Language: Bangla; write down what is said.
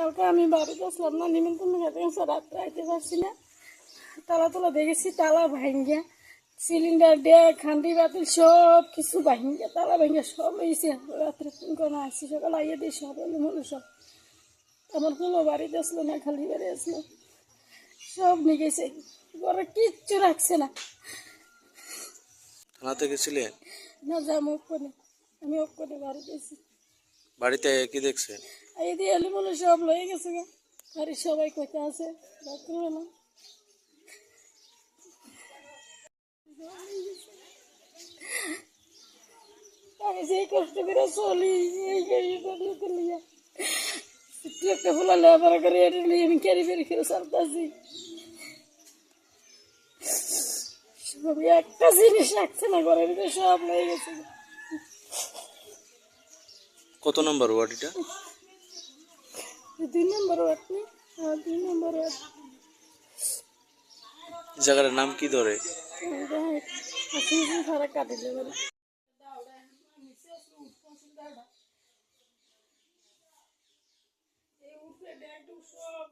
কালকে আমি বাড়িতে আসলাম না, নিমন্ত্রণ খেতে গেছে, রাত্রে আইতে পারছি না। তালা দেখেছি, তালা ভাঙ্গিয়া সিলিন্ডার দিয়ে খান্ডি বাতিল সব কিছু ভাঙ্গিয়া তালা ভাঙ্গিয়া সব হয়েছে। রাত্রে ফোন করে আসছি, সকাল আইয়া দিয়ে সব মনে সব আমার কোনো বাড়িতে আসলো না, খালি বাড়ি আসলো, সব নিয়ে গেছে, ঘরে কিচ্ছু রাখছে না। থানাতে গেছিলে? না যাম ওখানে, আমি ওখানে বাড়িতে আছি। বাড়িতে কি দেখছে? এই দিয়ে এলি মনে সব লয়ে গেছে গা, বাড়ির সবাই কইতে আছে রাত্রিবেলা। আমি সেই কষ্ট করে চলি, এই গাড়িটা লিয়া একটু একটা ফুলা লেবার করে এটা নিয়ে আমি ক্যারি ফেরি খেয়ে চলতেছি। সবই একটা জিনিস রাখছে না ঘরের ভিতরে, সব লয়ে গেছে। কত নম্বর ওয়ার্ড এটা? 2 নম্বর ওয়ার্ড না? হ্যাঁ 2 নম্বর ওয়ার্ড। জায়গাটার নাম কি ধরে? সারা কাটিলে বলে এই উঠে ব্যাগ সব